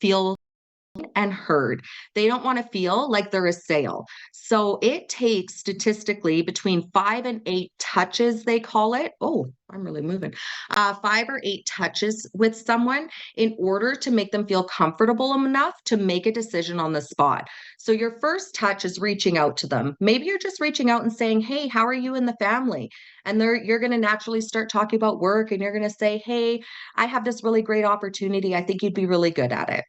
feel and heard. They don't want to feel like they're a sale. So it takes statistically between 5 and 8 touches, they call it. Oh, I'm really moving. 5 or 8 touches with someone in order to make them feel comfortable enough to make a decision on the spot. So your first touch is reaching out to them. Maybe you're just reaching out and saying, "Hey, how are you in the family?" And you're going to naturally start talking about work and you're going to say, "Hey, I have this really great opportunity. I think you'd be really good at it."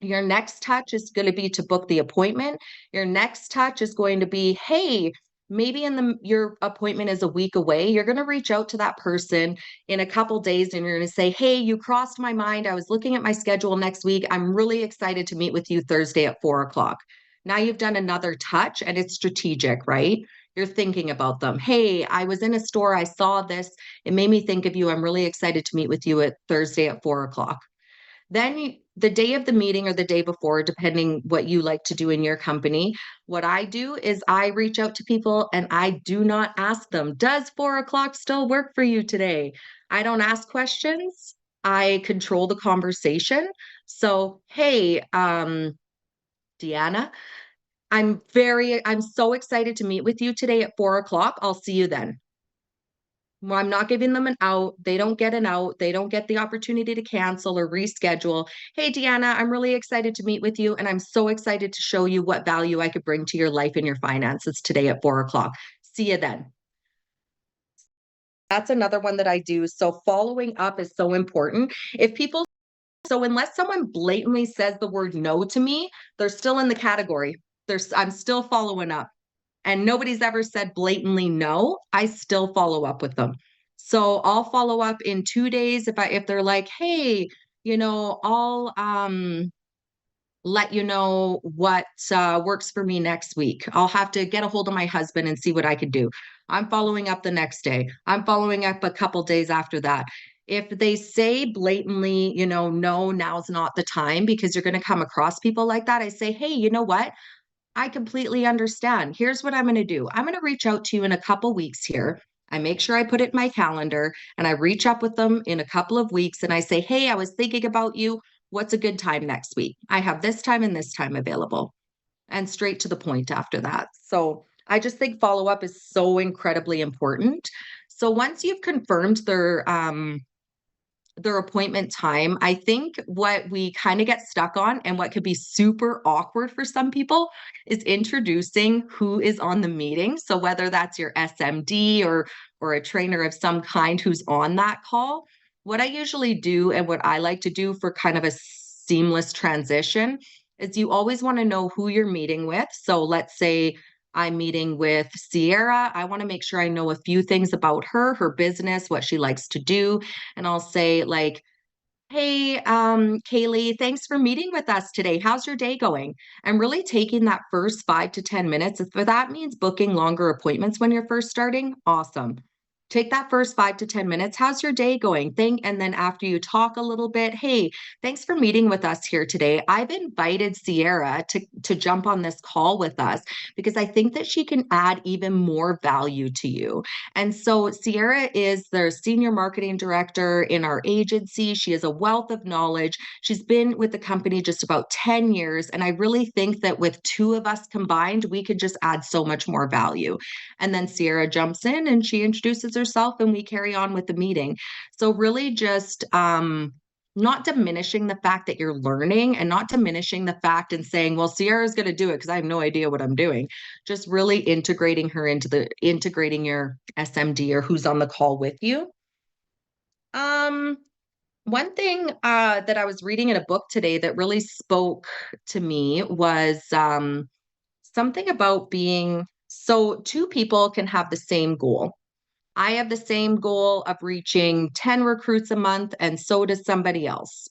Your next touch is going to be to book the appointment. Your next touch is going to be, "Hey, maybe your appointment is a week away." You're going to reach out to that person in a couple days and you're going to say, "Hey, you crossed my mind. I was looking at my schedule next week. I'm really excited to meet with you Thursday at 4 o'clock." Now you've done another touch and it's strategic, right? You're thinking about them. "Hey, I was in a store. I saw this. It made me think of you. I'm really excited to meet with you at Thursday at 4 o'clock." Then the day of the meeting or the day before, depending what you like to do in your company, what I do is I reach out to people and I do not ask them, "Does 4 o'clock still work for you today?" I don't ask questions. I control the conversation. So, "Hey, Deanna, I'm so excited to meet with you today at 4 o'clock. I'll see you then." Well, I'm not giving them an out. They don't get an out. They don't get the opportunity to cancel or reschedule. "Hey, Deanna, I'm really excited to meet with you, and I'm so excited to show you what value I could bring to your life and your finances today at 4 o'clock. See you then." That's another one that I do. So following up is so important. If people, so unless someone blatantly says the word no to me, they're still in the category. I'm still following up. And nobody's ever said blatantly no, I still follow up with them. So I'll follow up in 2 days if they're like, "Hey, I'll let you know what works for me next week. I'll have to get a hold of my husband and see what I can do." I'm following up the next day. I'm following up a couple days after that. If they say blatantly, "No, now's not the time," because you're going to come across people like that, I say, "Hey, you know what? I completely understand. Here's what I'm going to do. I'm going to reach out to you in a couple weeks here. I make sure I put it in my calendar and I reach up with them in a couple of weeks and I say, 'Hey, I was thinking about you. What's a good time next week? I have this time and this time available.'" And straight to the point after that. So I just think follow up is so incredibly important. So once you've confirmed their appointment time, I think what we kind of get stuck on and what could be super awkward for some people is introducing who is on the meeting. So whether that's your SMD or a trainer of some kind who's on that call, what I usually do and what I like to do for kind of a seamless transition is you always want to know who you're meeting with. So let's say I'm meeting with Sierra. I want to make sure I know a few things about her business, what she likes to do. And I'll say, like, "Hey, Kaylee, thanks for meeting with us today. How's your day going?" I'm really taking that first 5 to 10 minutes. If that means booking longer appointments when you're first starting, awesome. Take that first 5 to 10 minutes. "How's your day going?" And then after you talk a little bit, "Hey, thanks for meeting with us here today. I've invited Sierra to jump on this call with us because I think that she can add even more value to you." And so Sierra is the senior marketing director in our agency. She is a wealth of knowledge. She's been with the company just about 10 years. And I really think that with two of us combined, we could just add so much more value. And then Sierra jumps in and she introduces herself and we carry on with the meeting. So really just not diminishing the fact that you're learning and not diminishing the fact and saying, "Well, Sierra's going to do it because I have no idea what I'm doing." Just really integrating her integrating your SMD or who's on the call with you. Um, One thing that I was reading in a book today that really spoke to me was something about being so two people can have the same goal. I have the same goal of reaching 10 recruits a month, and so does somebody else.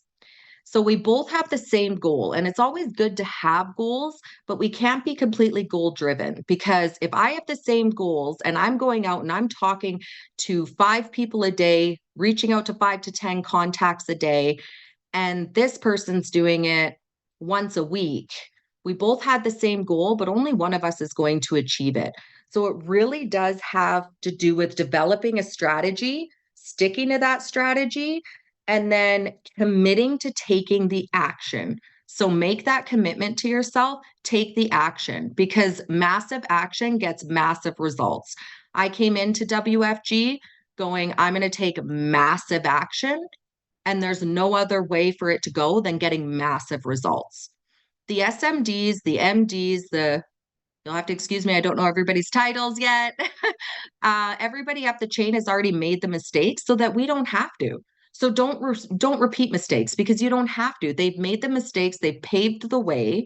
So we both have the same goal, and it's always good to have goals, but we can't be completely goal driven because if I have the same goals and I'm going out and I'm talking to 5 people a day, reaching out to 5 to 10 contacts a day, and this person's doing it once a week, we both had the same goal, but only one of us is going to achieve it. So it really does have to do with developing a strategy, sticking to that strategy, and then committing to taking the action. So make that commitment to yourself, take the action, because massive action gets massive results. I came into WFG going, I'm going to take massive action, and there's no other way for it to go than getting massive results. The SMDs, the MDs, you'll have to excuse me, I don't know everybody's titles yet. Everybody up the chain has already made the mistakes so that we don't have to. So don't repeat mistakes, because you don't have to. They've made the mistakes, they've paved the way.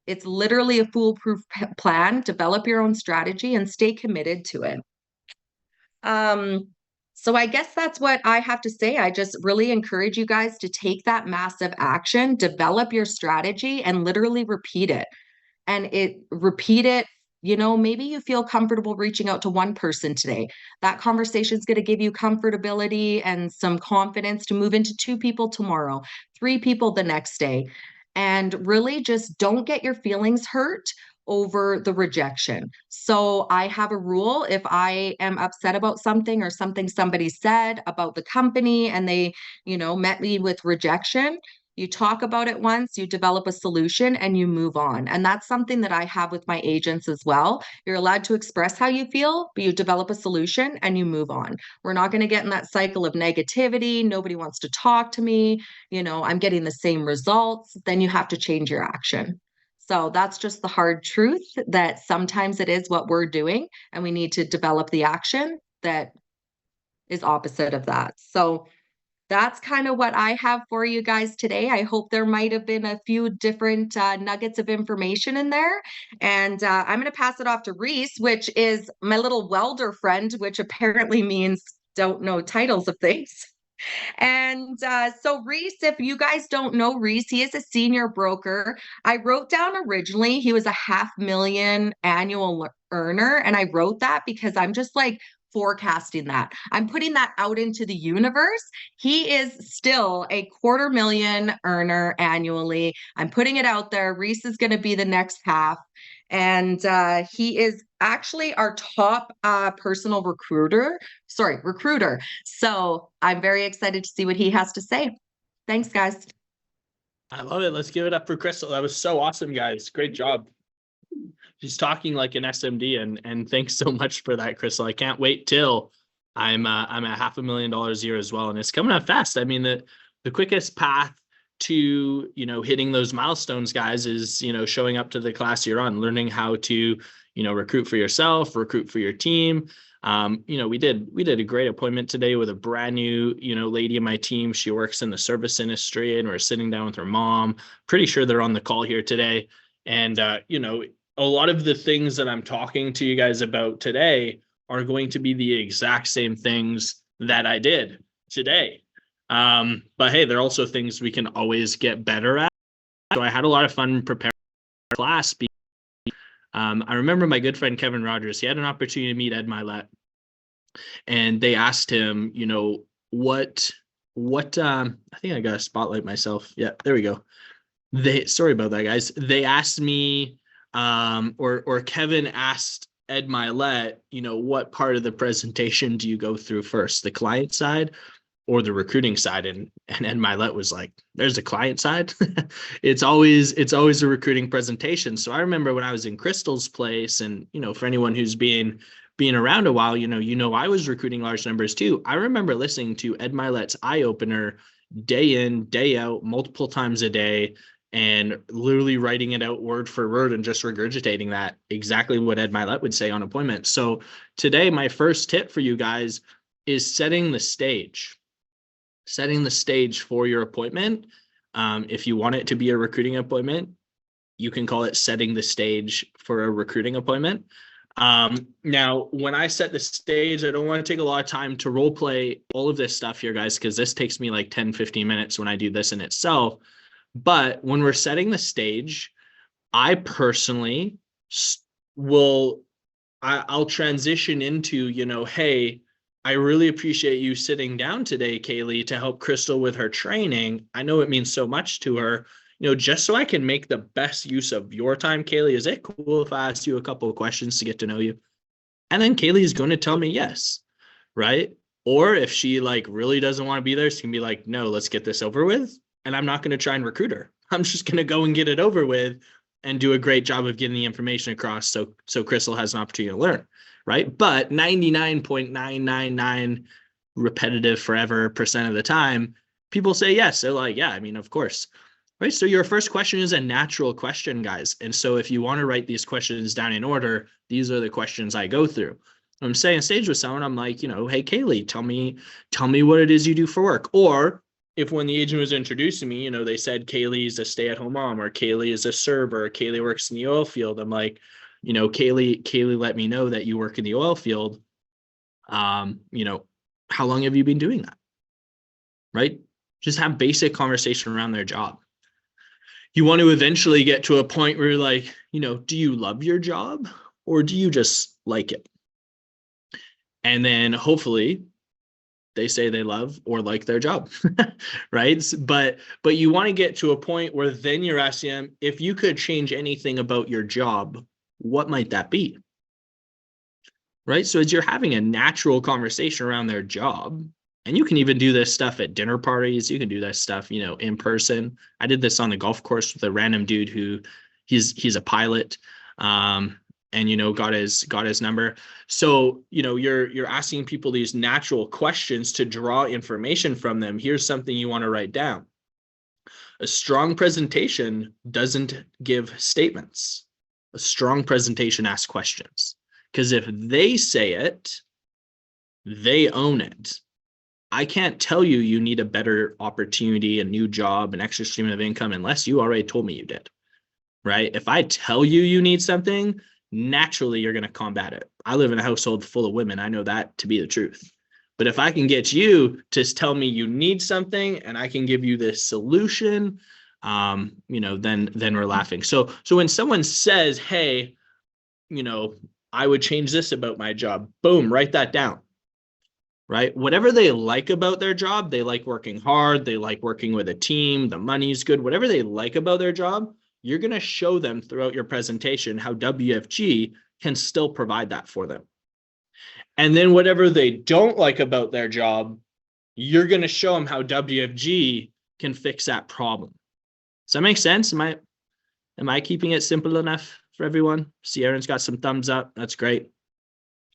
It's literally a foolproof plan. Develop your own strategy and stay committed to it. So I guess that's what I have to say. I just really encourage you guys to take that massive action, develop your strategy, and literally repeat it. And repeat it. Maybe you feel comfortable reaching out to one person today. That conversation is going to give you comfortability and some confidence to move into 2 people tomorrow, 3 people the next day. And really just don't get your feelings hurt over the rejection. So I have a rule: if I am upset about something or something somebody said about the company and they, met me with rejection, you talk about it once, you develop a solution, and you move on. And that's something that I have with my agents as well. You're allowed to express how you feel, but you develop a solution and you move on. We're not going to get in that cycle of negativity. Nobody wants to talk to me. I'm getting the same results. Then you have to change your action. So that's just the hard truth, that sometimes it is what we're doing, and we need to develop the action that is opposite of that. So that's kind of what I have for you guys today. I hope there might have been a few different nuggets of information in there. And I'm going to pass it off to Rhys, which is my little welder friend, which apparently means don't know titles of things. And so Rhys, if you guys don't know Rhys, he is a senior broker. I wrote down originally he was a $500,000 annual earner. And I wrote that because I'm just like forecasting that. I'm putting that out into the universe. He is still a $250,000 earner annually. I'm putting it out there. Rhys is going to be the next half. And he is actually our top personal recruiter. So I'm very excited to see what he has to say. Thanks, guys. I love it. Let's give it up for Crystal. That was so awesome, guys. Great job. She's talking like an SMD, and thanks so much for that, Crystal. I can't wait till I'm at $500,000 a year as well, and it's coming up fast. I mean, the quickest path to hitting those milestones, guys, is showing up to the class you're on, learning how to recruit for yourself, recruit for your team. We did a great appointment today with a brand new lady in my team. She works in the service industry, and we're sitting down with her mom. Pretty sure they're on the call here today. And a lot of the things that I'm talking to you guys about today are going to be the exact same things that I did today. But hey, they're also things we can always get better at. So I had a lot of fun preparing for class. I remember my good friend Kevin Rogers, he had an opportunity to meet Ed Milet, and they asked him, what I think I got to spotlight myself. Yeah, there we go. Sorry about that, guys. They asked me, or Kevin asked Ed Milet, what part of the presentation do you go through first, the client side or the recruiting side? And Ed Milet was like, there's the client side. It's always a recruiting presentation. So I remember when I was in Crystal's place, and for anyone who's been around a while, I was recruiting large numbers too. I remember listening to Ed Milet's eye opener day in, day out, multiple times a day, and literally writing it out word for word and just regurgitating that exactly what Ed Milet would say on appointment. So today, my first tip for you guys is setting the stage for your appointment. If you want it to be a recruiting appointment, you can call it setting the stage for a recruiting appointment. Now, when I set the stage, I don't want to take a lot of time to role play all of this stuff here, guys, because this takes me like 10, 15 minutes when I do this in itself. But when we're setting the stage, I personally I'll transition into, hey, I really appreciate you sitting down today, Kaylee, to help Crystal with her training. I know it means so much to her, just so I can make the best use of your time, Kaylee. Is it cool if I ask you a couple of questions to get to know you? And then Kaylee is going to tell me yes, right? Or if she like really doesn't want to be there, she can be like, no, let's get this over with. And I'm not going to try and recruit her. I'm just going to go and get it over with and do a great job of getting the information across. So Crystal has an opportunity to learn. Right. But 99.999 repetitive forever % of the time, people say yes. They're like, yeah, I mean, of course. Right. So your first question is a natural question, guys. And so if you want to write these questions down in order, these are the questions I go through. I'm saying stage with someone, I'm like, you know, hey, Kaylee, tell me what it is you do for work. Or if when the agent was introducing me, you know, they said Kaylee's a stay-at-home mom, or Kaylee is a server, or Kaylee works in the oil field. I'm like, you know, Kaylee, let me know that you work in the oil field. You know, how long have you been doing that? Right? Just have basic conversation around their job. You want to eventually get to a point where you're like, you know, do you love your job or do you just like it? And then hopefully they say they love or like their job, right? But you want to get to a point where then you're asking them, if you could change anything about your job, what might that be? Right? So as you're having a natural conversation around their job, and you can even do this stuff at dinner parties, you can do this stuff, you know, in person. I did this on the golf course with a random dude who he's a pilot. And you know, got his number. So you know, you're asking people these natural questions to draw information from them. Here's something you want to write down. A strong presentation doesn't give statements. A strong presentation asks questions, because if they say it, they own it. I can't tell you you need a better opportunity, a new job, an extra stream of income, unless you already told me you did, right? If I tell you you need something, naturally you're going to combat it. I live in a household full of women. I know that to be the truth. But if I can get you to tell me you need something and I can give you this solution, you know, then we're laughing. So when someone says, hey, you know, I would change this about my job, boom, write that down. Right? Whatever they like about their job, they like working hard, they like working with a team, the money's good, whatever they like about their job, you're going to show them throughout your presentation how WFG can still provide that for them. And then whatever they don't like about their job, you're going to show them how WFG can fix that problem. Does that make sense? Am I keeping it simple enough for everyone? See, Aaron's got some thumbs up. That's great.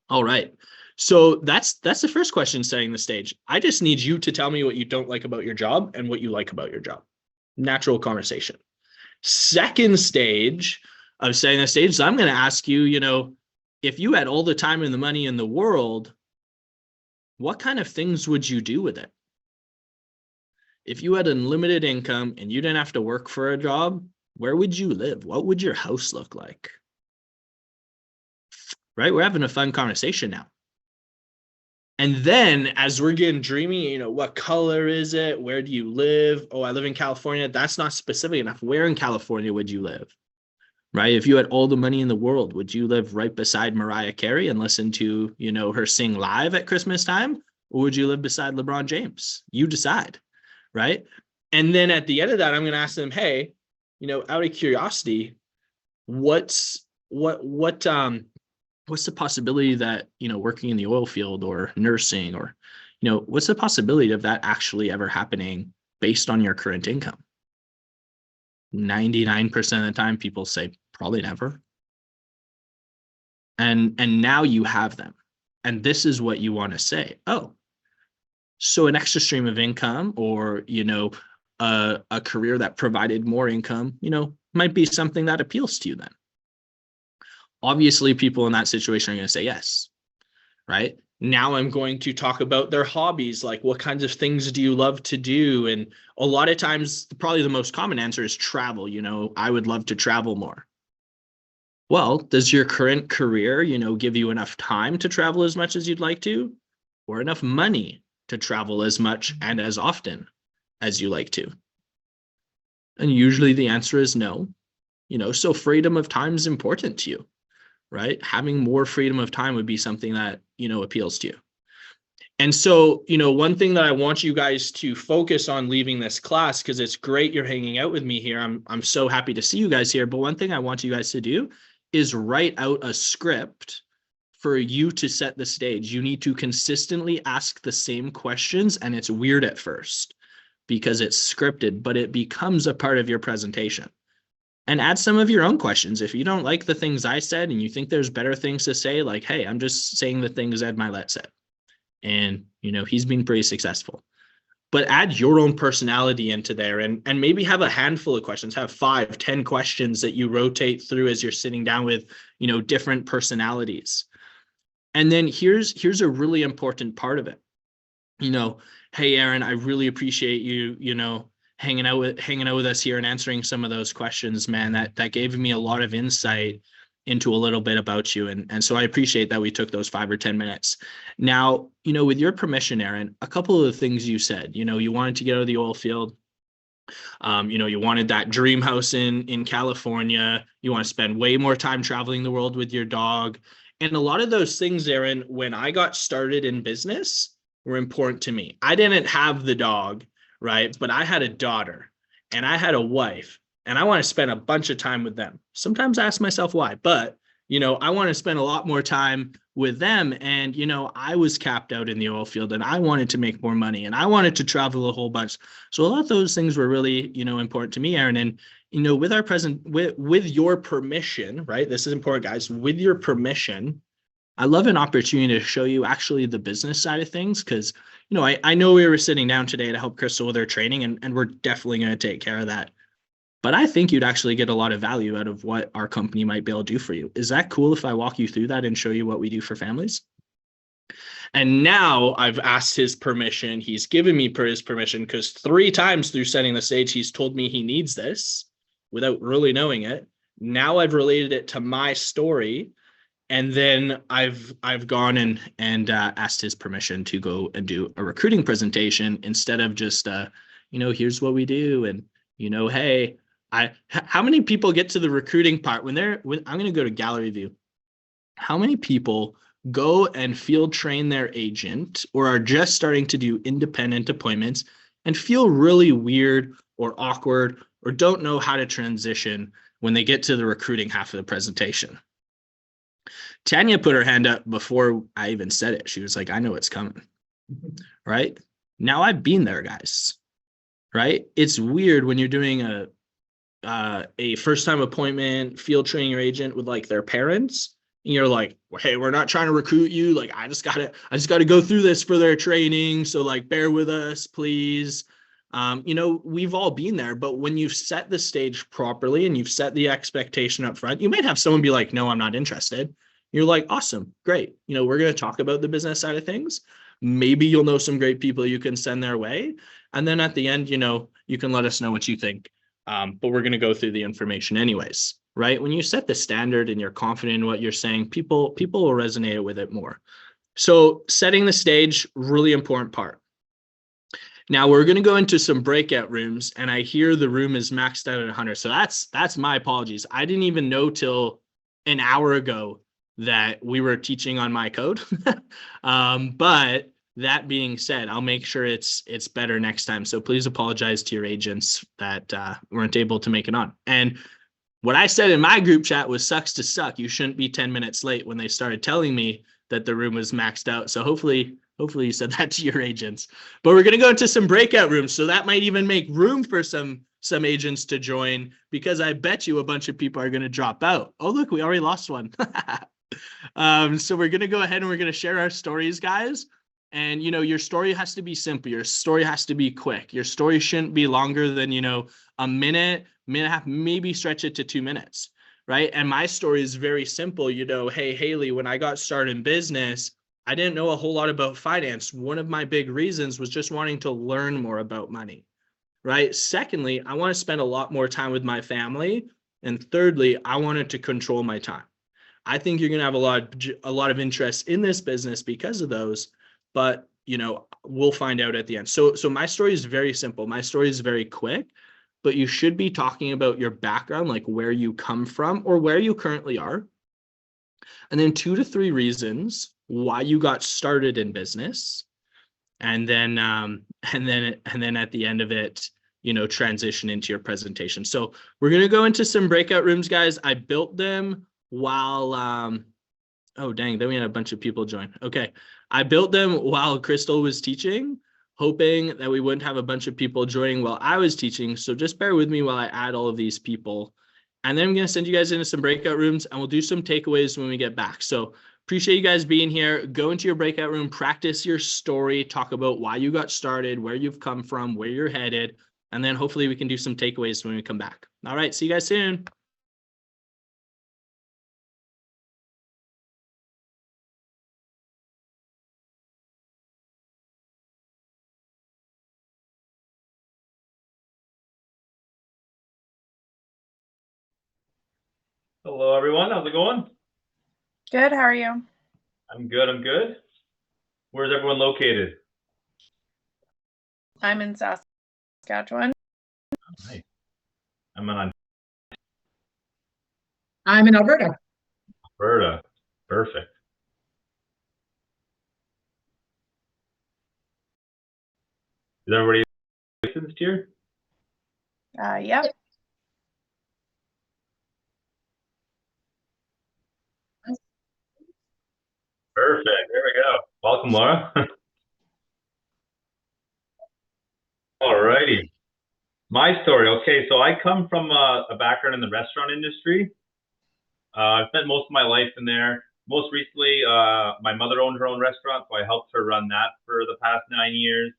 All right. So that's the first question, setting the stage. I just need you to tell me what you don't like about your job and what you like about your job. Natural conversation. Second stage of setting the stage is I'm going to ask you, you know, if you had all the time and the money in the world, what kind of things would you do with it? If you had unlimited income and you didn't have to work for a job, where would you live? What would your house look like? Right? We're having a fun conversation now. And then as we're getting dreamy, you know, what color is it? Where do you live? Oh, I live in California. That's not specific enough. Where in California would you live? Right? If you had all the money in the world, would you live right beside Mariah Carey and listen to, you know, her sing live at Christmas time? Or would you live beside LeBron James? You decide, right? And then at the end of that, I'm going to ask them, hey, you know, out of curiosity, what's the possibility that, you know, working in the oil field or nursing, or, you know, what's the possibility of that actually ever happening based on your current income? 99% of the time people say probably never. And now you have them. And this is what you want to say. Oh, so an extra stream of income, or, you know, a career that provided more income, you know, might be something that appeals to you then. Obviously, people in that situation are going to say yes, right? Now I'm going to talk about their hobbies, like what kinds of things do you love to do? And a lot of times, probably the most common answer is travel. You know, I would love to travel more. Well, does your current career, you know, give you enough time to travel as much as you'd like to, or enough money to travel as much and as often as you like to? And usually the answer is no. You know, so freedom of time is important to you. Right? Having more freedom of time would be something that, you know, appeals to you. And so, you know, one thing that I want you guys to focus on leaving this class, because it's great you're hanging out with me here. I'm so happy to see you guys here. But one thing I want you guys to do is write out a script for you to set the stage. You need to consistently ask the same questions, and it's weird at first because it's scripted, but it becomes a part of your presentation. And add some of your own questions. If you don't like the things I said and you think there's better things to say, like, hey, I'm just saying the things Ed Milet said. And, he's been pretty successful. But add your own personality into there, and maybe have a handful of questions, have 5, 10 questions that you rotate through as you're sitting down with, different personalities. And then here's a really important part of it. Hey, Aaron, I really appreciate you, hanging out with us here and answering some of those questions, man. That gave me a lot of insight into a little bit about you. And so I appreciate that we took those 5 or 10 minutes. Now, with your permission, Aaron, a couple of the things you said, you wanted to get out of the oil field. You wanted that dream house in California. You want to spend way more time traveling the world with your dog. And a lot of those things, Aaron, when I got started in business, were important to me. I didn't have the dog, right? But I had a daughter and I had a wife, and I want to spend a bunch of time with them. Sometimes I ask myself why, but I want to spend a lot more time with them. And, I was capped out in the oil field, and I wanted to make more money, and I wanted to travel a whole bunch. So a lot of those things were really, important to me, Aaron. And, with your permission, right? This is important, guys. With your permission, I love an opportunity to show you actually the business side of things. Cause I know we were sitting down today to help Crystal with her training, and we're definitely going to take care of that. But I think you'd actually get a lot of value out of what our company might be able to do for you. Is that cool if I walk you through that and show you what we do for families? And now I've asked his permission. He's given me his permission, because 3 times through setting the stage, he's told me he needs this without really knowing it. Now I've related it to my story. And then I've gone and asked his permission to go and do a recruiting presentation instead of just, here's what we do. And, hey, how many people get to the recruiting part when I'm going to go to gallery view. How many people go and field train their agent or are just starting to do independent appointments and feel really weird or awkward or don't know how to transition when they get to the recruiting half of the presentation? Tanya put her hand up before I even said it. She was like, I know it's coming, right? Now I've been there, guys, right? It's weird when you're doing a first-time appointment, field training your agent with like their parents, and you're like, hey, we're not trying to recruit you. Like, I just gotta go through this for their training. So like, bear with us, please. We've all been there, but when you've set the stage properly and you've set the expectation up front, you might have someone be like, no, I'm not interested. You're like, awesome, great. We're going to talk about the business side of things. Maybe you'll know some great people you can send their way. And then at the end, you can let us know what you think. But we're going to go through the information anyways, right? When you set the standard and you're confident in what you're saying, people will resonate with it more. So setting the stage, really important part. Now we're going to go into some breakout rooms, and I hear the room is maxed out at 100. So that's my apologies. I didn't even know till an hour ago that we were teaching on my code. But that being said, I'll make sure it's better next time. So please apologize to your agents that weren't able to make it on. And what I said in my group chat was sucks to suck. You shouldn't be 10 minutes late when they started telling me that the room was maxed out. So hopefully you said that to your agents. But we're going to go into some breakout rooms. So that might even make room for some agents to join, because I bet you a bunch of people are going to drop out. Oh, look, we already lost one. So we're going to go ahead and we're going to share our stories, guys. And, your story has to be simple. Your story has to be quick. Your story shouldn't be longer than, a minute and a half, maybe stretch it to 2 minutes, right? And my story is very simple. Hey, Haley, when I got started in business, I didn't know a whole lot about finance. One of my big reasons was just wanting to learn more about money, right? Secondly, I want to spend a lot more time with my family. And thirdly, I wanted to control my time. I think you're going to have a lot of interest in this business because of those, but we'll find out at the end. So my story is very simple. My story is very quick, but you should be talking about your background, like where you come from or where you currently are. And then 2 to 3 reasons why you got started in business. And then at the end of it, transition into your presentation. So we're going to go into some breakout rooms, guys. I built them while Oh, dang. Then we had a bunch of people join. Okay. I built them while Crystal was teaching, hoping that we wouldn't have a bunch of people joining while I was teaching. So just bear with me while I add all of these people. And then I'm going to send you guys into some breakout rooms and we'll do some takeaways when we get back. So appreciate you guys being here. Go into your breakout room, practice your story, talk about why you got started, where you've come from, where you're headed. And then hopefully we can do some takeaways when we come back. All right. See you guys soon. Hello, everyone. How's it going? Good. How are you? I'm good. I'm good. Where's everyone located? I'm in Saskatchewan. Nice. I'm in I'm in Alberta. Alberta. Perfect. Is everybody licensed here? Yeah. Perfect. There we go. Welcome, Laura. All righty. My story. Okay, so I come from a background in the restaurant industry. I've spent most of my life in there. Most recently, my mother owned her own restaurant, so I helped her run that for the past 9 years.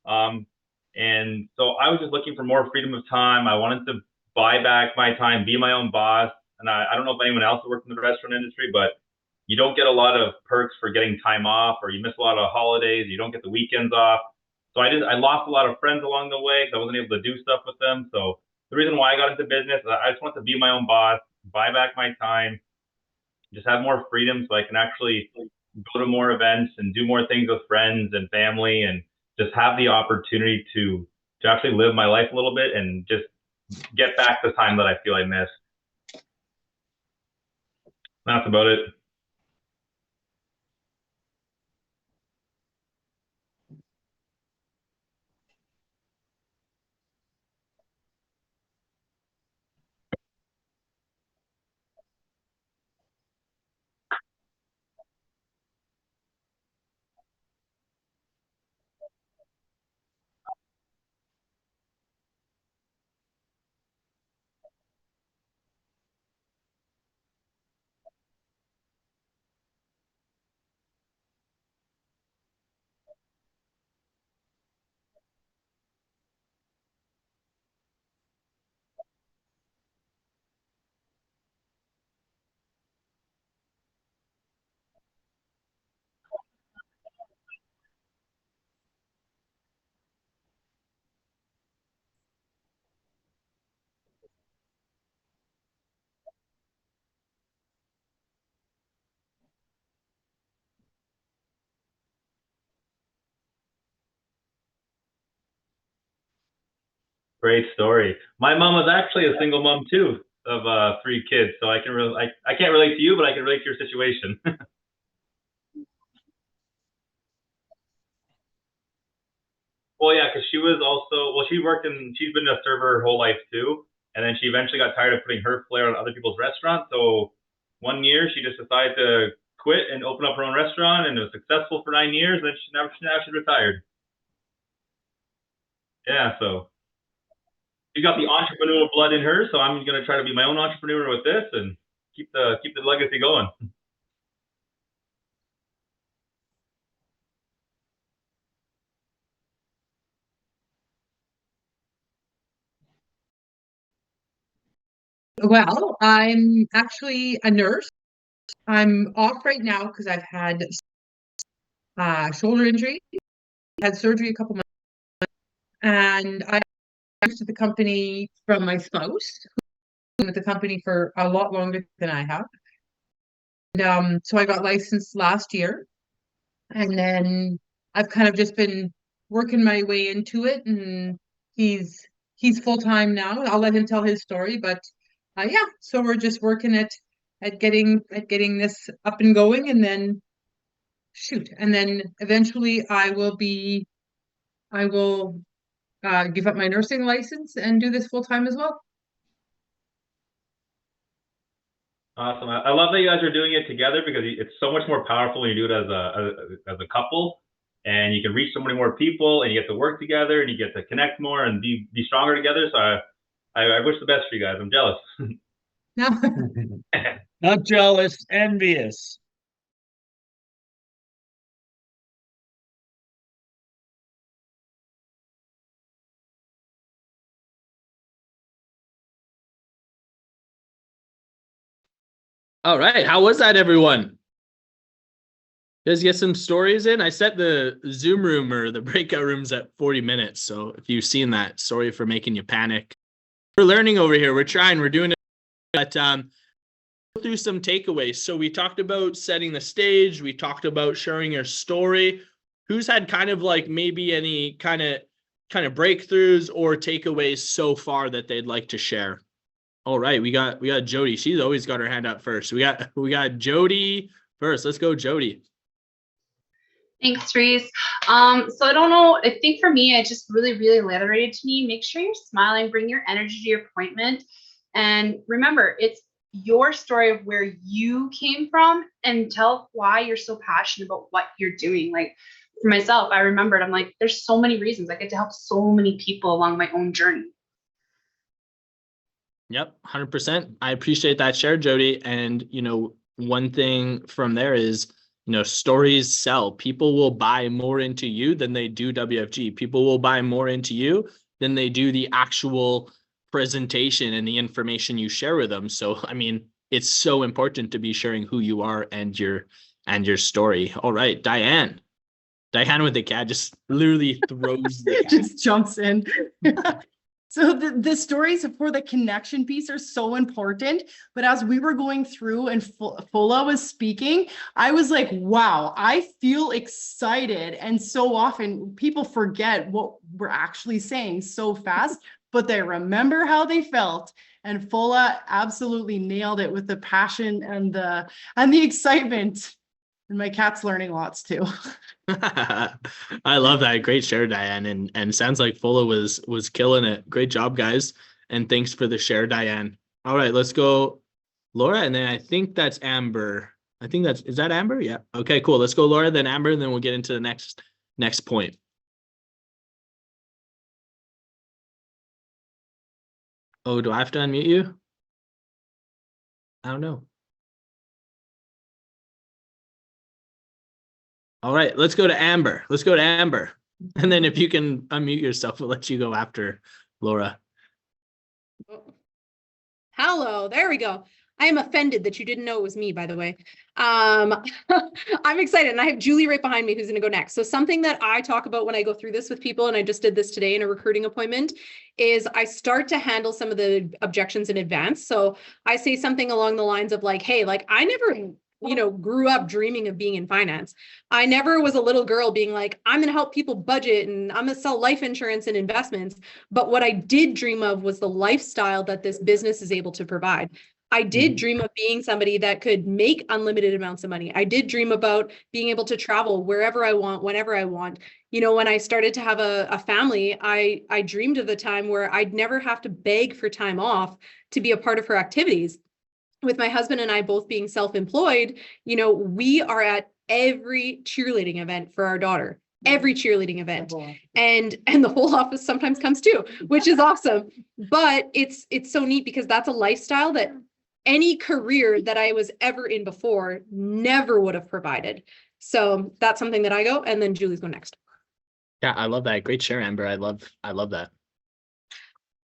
Um, and so I was just looking for more freedom of time. I wanted to buy back my time, be my own boss. And I don't know if anyone else works in the restaurant industry, but you don't get a lot of perks for getting time off, or you miss a lot of holidays. You don't get the weekends off. So I lost a lot of friends along the way because I wasn't able to do stuff with them. So the reason why I got into business, I just want to be my own boss, buy back my time, just have more freedom so I can actually go to more events and do more things with friends and family and just have the opportunity to actually live my life a little bit and just get back the time that I feel I missed. That's about it. Great story. My mom was actually a single mom too of 3 kids, so I can't relate to you, but I can relate to your situation. Well, yeah, because she's been a server her whole life too. And then she eventually got tired of putting her flair on other people's restaurants. So one year she just decided to quit and open up her own restaurant, and it was successful for 9 years. And then now she's retired. Yeah, so she got the entrepreneurial blood in her. So I'm gonna try to be my own entrepreneur with this and keep the legacy going. Well, I'm actually a nurse. I'm off right now because I've had shoulder injury. Had surgery a couple months, and I used to the company from my spouse, who's been with the company for a lot longer than I have. And, so I got licensed last year, and then I've kind of just been working my way into it, and he's full time now. I'll let him tell his story, but yeah, so we're just working at getting this up and going, and then shoot, and then eventually I will give up my nursing license and do this full time as well. Awesome. I love that you guys are doing it together because it's so much more powerful when you do it as a couple, and you can reach so many more people, and you get to work together, and you get to connect more and be stronger together. So I wish the best for you guys. I'm jealous. Not jealous, envious. All right. How was that, everyone? You guys get some stories in? I set the Zoom room or the breakout rooms at 40 minutes. So if you've seen that, sorry for making you panic. We're learning over here. We're trying. We're doing it. But go through some takeaways. So we talked about setting the stage. We talked about sharing your story. Who's had kind of like maybe any kind of breakthroughs or takeaways so far that they'd like to share? All right, we got Jody. She's always got her hand up first. We got Jody first. Let's go, Jody. Thanks, Rhys. So I don't know. I think for me, it just really reiterated to me, make sure you're smiling, bring your energy to your appointment. And remember, it's your story of where you came from and tell why you're so passionate about what you're doing. Like for myself, I remembered, I'm like, there's so many reasons I get to help so many people along my own journey. Yep, 100%. I appreciate that share, Jody. And, one thing from there is, stories sell. People will buy more into you than they do WFG. People will buy more into you than they do the actual presentation and the information you share with them. So, I mean, it's so important to be sharing who you are and your story. All right, Diane with the cat just literally throws the cat. Just jumps in. So the stories for the connection piece are so important. But as we were going through and Fola was speaking, I was like, wow, I feel excited. And so often people forget what we're actually saying so fast, but they remember how they felt. And Fola absolutely nailed it with the passion and the excitement. And my cat's learning lots too. I love that. Great share, Diane. And sounds like Fola was killing it. Great job, guys. And thanks for the share, Diane. All right, let's go, Laura. And then I think that's Amber. Is that Amber? Yeah. Okay, cool. Let's go, Laura, then Amber, and then we'll get into the next point. Oh, do I have to unmute you? I don't know. All right, let's go to Amber. And then if you can unmute yourself, we'll let you go after Laura. Hello, there we go. I am offended that you didn't know it was me, by the way. I'm excited, and I have Julie right behind me who's going to go next. So something that I talk about when I go through this with people, and I just did this today in a recruiting appointment, is I start to handle some of the objections in advance. So I say something along the lines of like, hey, like I never grew up dreaming of being in finance. I never was a little girl being like, I'm going to help people budget and I'm going to sell life insurance and investments. But what I did dream of was the lifestyle that this business is able to provide. I did dream of being somebody that could make unlimited amounts of money. I did dream about being able to travel wherever I want, whenever I want. When I started to have a family, I dreamed of the time where I'd never have to beg for time off to be a part of her activities. With my husband and I both being self-employed, we are at every cheerleading event for our daughter, every cheerleading event. And the whole office sometimes comes too, which is awesome. But it's so neat because that's a lifestyle that any career that I was ever in before never would have provided. So that's something that I go, and then Julie's go next. Yeah, I love that. Great share, Amber. I love that.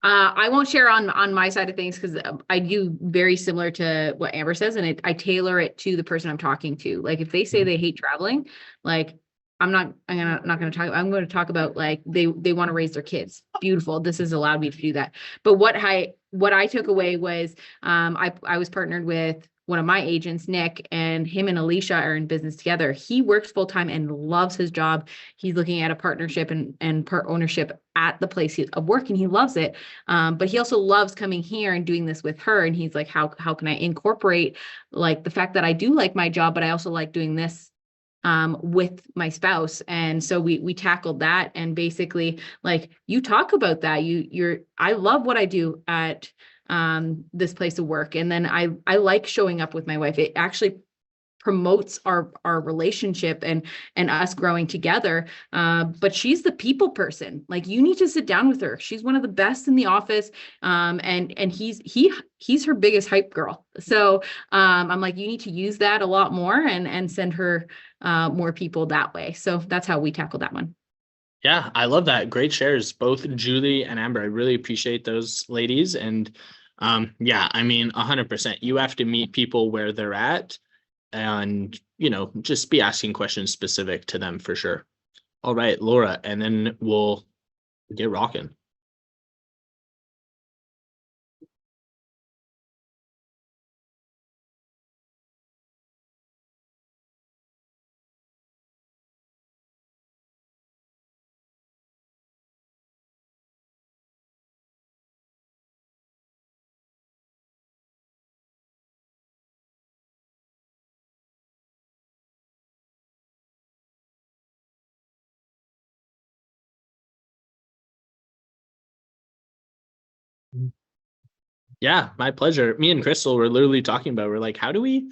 I won't share on my side of things because I do very similar to what Amber says, and I tailor it to the person I'm talking to. Like if they say they hate traveling, like I'm going to talk about like they want to raise their kids. Beautiful. This has allowed me to do that. But what I took away was I was partnered with one of my agents, Nick, and him and Alicia are in business together. He works full time and loves his job. He's looking at a partnership and part ownership at the place of work, and he loves it. But he also loves coming here and doing this with her. And he's like, how can I incorporate like the fact that I do like my job, but I also like doing this with my spouse. And so we tackled that. And basically like you talk about that, I love what I do at this place of work. And then I like showing up with my wife. It actually promotes our relationship and us growing together. But she's the people person. Like, you need to sit down with her. She's one of the best in the office. And he's her biggest hype girl. So I'm like, you need to use that a lot more and send her more people that way. So that's how we tackle that one. Yeah, I love that. Great shares, both Julie and Amber. I really appreciate those ladies. And yeah, I mean, 100%. You have to meet people where they're at, and, you know, just be asking questions specific to them for sure. All right, Laura, and then we'll get rocking. Yeah, my pleasure. Me and Crystal were literally talking about, we're like, how do we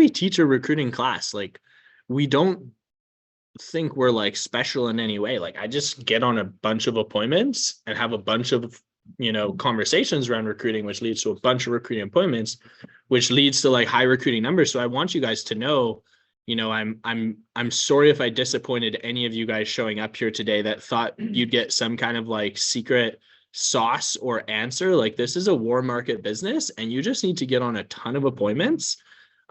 teach a recruiting class? Like, we don't think we're like special in any way. Like, I just get on a bunch of appointments and have a bunch of, you know, conversations around recruiting, which leads to a bunch of recruiting appointments, which leads to like high recruiting numbers. So I want you guys to know, you know, I'm sorry if I disappointed any of you guys showing up here today that thought you'd get some kind of like secret sauce or answer. Like, this is a war market business, and you just need to get on a ton of appointments.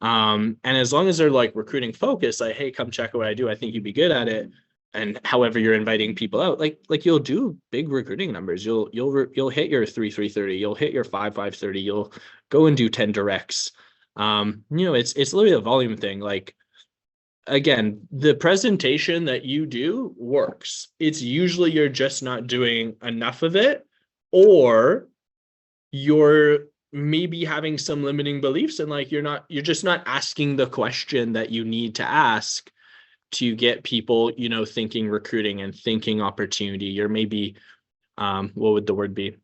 And as long as they're like recruiting focused, like, hey, come check out what I do, I think you'd be good at it. And however you're inviting people out, like you'll do big recruiting numbers. You'll hit your 3,330, you'll hit your 5,530, you'll go and do 10 directs. You know, it's literally a volume thing. Like, again, the presentation that you do works. It's usually you're just not doing enough of it, or you're maybe having some limiting beliefs, and like you're just not asking the question that you need to ask to get people, you know, thinking recruiting and thinking opportunity. You're maybe what would the word be?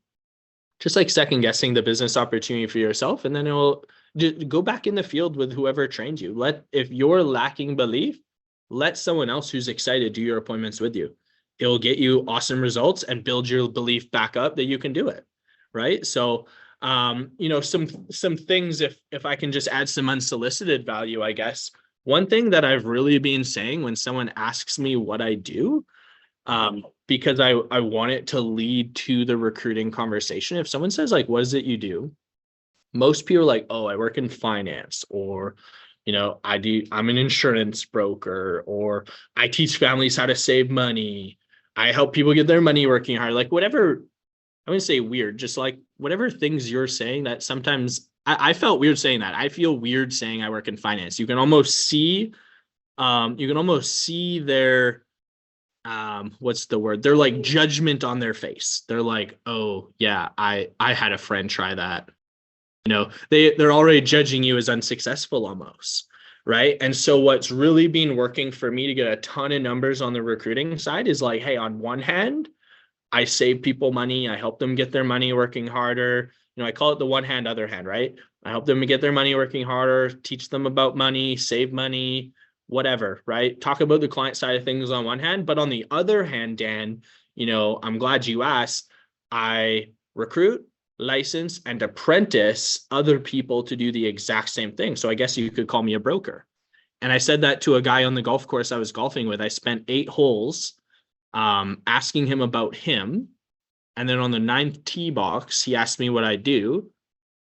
Just like second guessing the business opportunity for yourself, and then it'll just go back in the field with whoever trained you. If you're lacking belief, let someone else who's excited do your appointments with you. It'll get you awesome results and build your belief back up that you can do it. Right. So, you know, some things, if I can just add some unsolicited value, I guess, one thing that I've really been saying when someone asks me what I do, because I want it to lead to the recruiting conversation. If someone says like, what is it you do? Most people are like, oh, I work in finance, or, you know, I'm an insurance broker, or I teach families how to save money. I help people get their money working hard. Like, whatever, I wouldn't say weird, just like whatever things you're saying that sometimes I felt weird saying that. I feel weird saying I work in finance. You can almost see their, what's the word? They're like judgment on their face. They're like, oh yeah, I had a friend try that. You know, they're already judging you as unsuccessful almost. Right. And so what's really been working for me to get a ton of numbers on the recruiting side is like, hey, on one hand, I save people money. I help them get their money working harder. You know, I call it the one hand, other hand, right? I help them get their money working harder, teach them about money, save money, whatever, right? Talk about the client side of things on one hand. But on the other hand, Dan, you know, I'm glad you asked. I recruit, license, and apprentice other people to do the exact same thing. So I guess you could call me a broker. And I said that to a guy on the golf course I was golfing with. I spent 8 holes asking him about him. And then on the 9th tee box, he asked me what I do.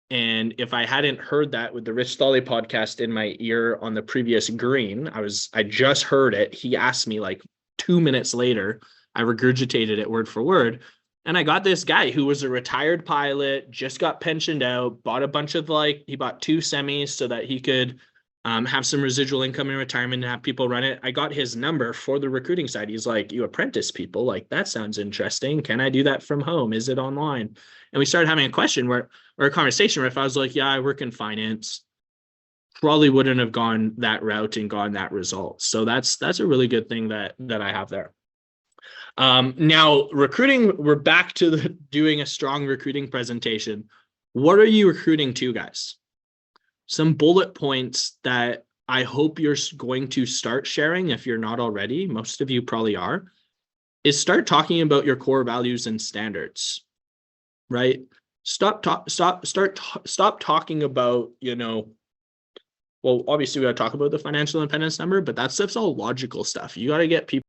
And if I hadn't heard that with the Rich Stolle podcast in my ear on the previous green, I just heard it. He asked me like 2 minutes later. I regurgitated it word for word. And I got this guy who was a retired pilot, just got pensioned out, bought a bunch of he bought 2 semis so that he could have some residual income in retirement and have people run it. I got his number for the recruiting side. He's like, you apprentice people? Like, that sounds interesting. Can I do that from home? Is it online? And we started having a conversation where if I was like, yeah, I work in finance, probably wouldn't have gone that route and gotten that result. So that's a really good thing that I have there. Now recruiting, we're back to doing a strong recruiting presentation. What are you recruiting to, guys? Some bullet points that I hope you're going to start sharing, if you're not already, most of you probably are, is start talking about your core values and standards, right? Stop talking about, well, obviously we got to talk about the financial independence number, but that stuff's all logical stuff. You got to get people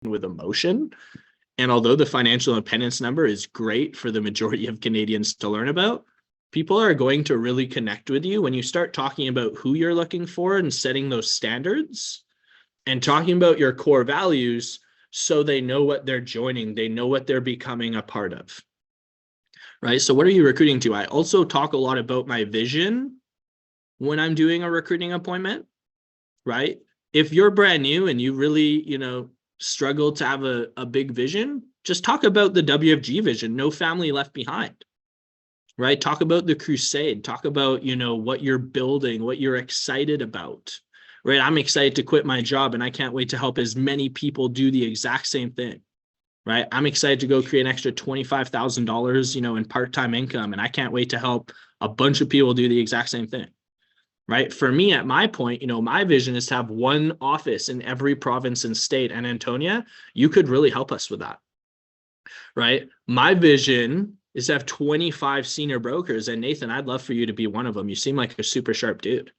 with emotion. And although the financial independence number is great for the majority of Canadians to learn about, people are going to really connect with you when you start talking about who you're looking for and setting those standards and talking about your core values so they know what they're joining, they know what they're becoming a part of. Right? So what are you recruiting to? I also talk a lot about my vision when I'm doing a recruiting appointment, right? If you're brand new and you really, struggle to have a big vision, just talk about the WFG vision, no family left behind, right? Talk about the crusade, talk about, what you're building, what you're excited about, right? I'm excited to quit my job and I can't wait to help as many people do the exact same thing, right? I'm excited to go create an extra $25,000, in part-time income, and I can't wait to help a bunch of people do the exact same thing. Right. For me, at my point, my vision is to have one office in every province and state. And Antonia, you could really help us with that. Right. My vision is to have 25 senior brokers. And Nathan, I'd love for you to be one of them. You seem like a super sharp dude.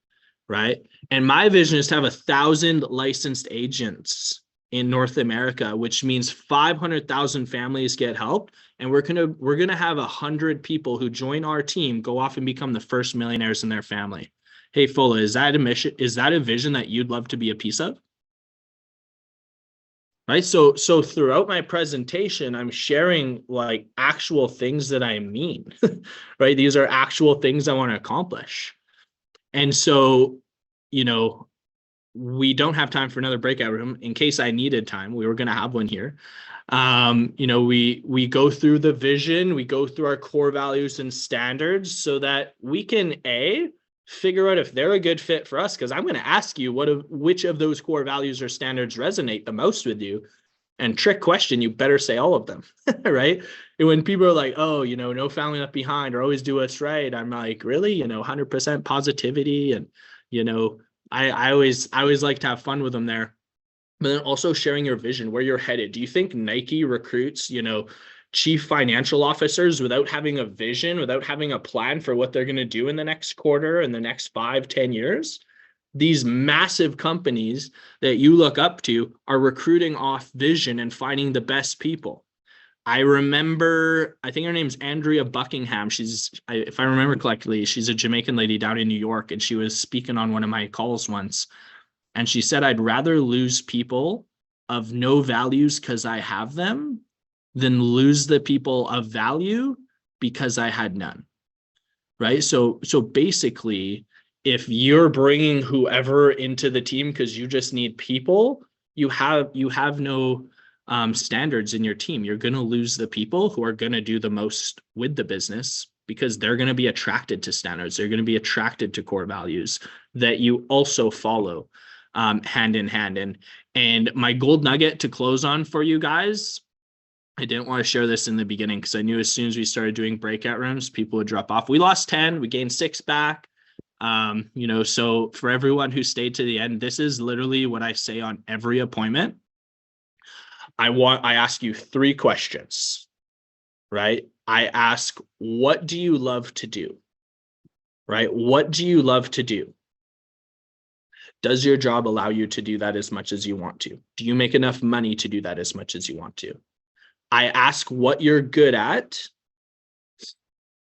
Right. And my vision is to have 1,000 licensed agents in North America, which means 500,000 families get helped. And we're gonna have 100 people who join our team go off and become the first millionaires in their family. Hey, Fola, is that a mission? Is that a vision that you'd love to be a piece of? Right. So throughout my presentation, I'm sharing like actual things that I mean, right? These are actual things I want to accomplish. And so, we don't have time for another breakout room. In case I needed time, we were going to have one here. We go through the vision, we go through our core values and standards so that we can figure out if they're a good fit for us. Because I'm going to ask you which of those core values or standards resonate the most with you. And trick question, you better say all of them, right? And when people are like, oh, no family left behind or always do what's right, I'm like, really, 100% positivity. And, I always like to have fun with them there. But then also sharing your vision, where you're headed. Do you think Nike recruits, chief financial officers without having a vision, without having a plan for what they're going to do in the next quarter and the next 5-10 years? These massive companies that you look up to are recruiting off vision and finding the best people. I remember, I think her name's Andrea Buckingham. If I remember correctly, she's a Jamaican lady down in New York, and she was speaking on one of my calls once. And she said, I'd rather lose people of no values because I have them than lose the people of value because I had none. Right. So basically, if you're bringing whoever into the team because you just need people, you have no standards in your team. You're going to lose the people who are going to do the most with the business because they're going to be attracted to standards. They're going to be attracted to core values that you also follow hand in hand. And my gold nugget to close on for you guys, I didn't want to share this in the beginning because I knew as soon as we started doing breakout rooms, people would drop off. We lost 10, we gained 6 back. So for everyone who stayed to the end, this is literally what I say on every appointment. I ask you 3 questions, right? I ask, what do you love to do? Right? What do you love to do? Does your job allow you to do that as much as you want to? Do you make enough money to do that as much as you want to? I ask what you're good at,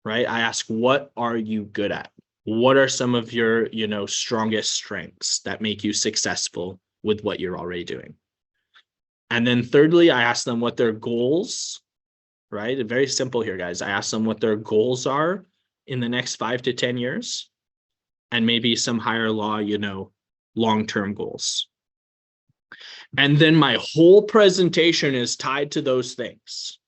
right? I ask, what are you good at? What are some of your, strongest strengths that make you successful with what you're already doing? And then thirdly, I ask them what their goals, right? Very simple here, guys. I ask them what their goals are in the next 5 to 10 years, and maybe some higher law, long-term goals. And then my whole presentation is tied to those things.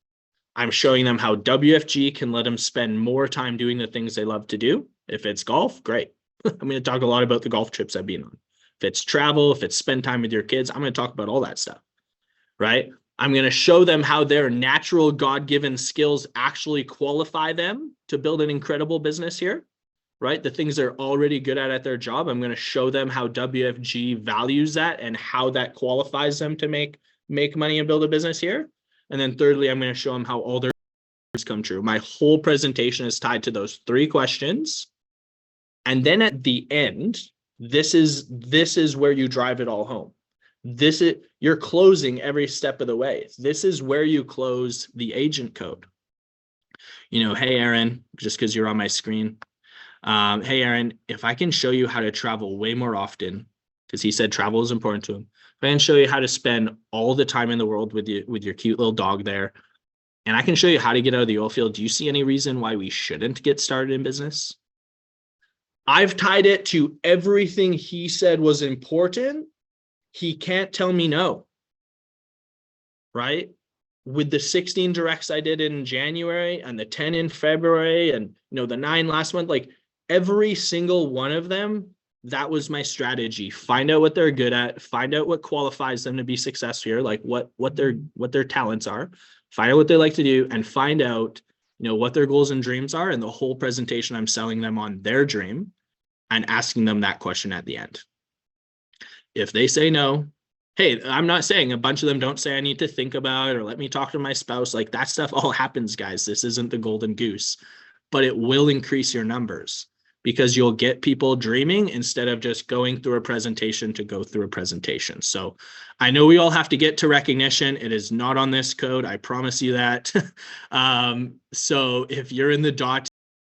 I'm showing them how WFG can let them spend more time doing the things they love to do. If it's golf, great. I'm going to talk a lot about the golf trips I've been on. If it's travel, if it's spend time with your kids, I'm going to talk about all that stuff, right? I'm going to show them how their natural God-given skills actually qualify them to build an incredible business here, right? The things they're already good at their job. I'm going to show them how WFG values that and how that qualifies them to make money and build a business here. And then thirdly, I'm going to show them how all their dreams come true. My whole presentation is tied to those 3 questions. And then at the end, this is where you drive it all home. You're closing every step of the way. This is where you close the agent code. You know, hey, Aaron, just because you're on my screen. Hey, Aaron, if I can show you how to travel way more often, because he said travel is important to him. If I can show you how to spend all the time in the world with your cute little dog there, and I can show you how to get out of the oil field, do you see any reason why we shouldn't get started in business? I've tied it to everything he said was important. He can't tell me no, right? With the 16 directs I did in January and the 10 in February and the 9 last month, like every single one of them, that was my strategy. Find out what they're good at, find out what qualifies them to be successful here, like what their talents are, find out what they like to do, and find out what their goals and dreams are. And the whole presentation, I'm selling them on their dream and asking them that question at the end. If they say no, hey, I'm not saying a bunch of them don't say I need to think about it or let me talk to my spouse. Like that stuff all happens, guys. This isn't the golden goose, but it will increase your numbers because you'll get people dreaming instead of just going through a presentation to go through a presentation. So I know we all have to get to recognition. It is not on this code. I promise you that. So if you're in the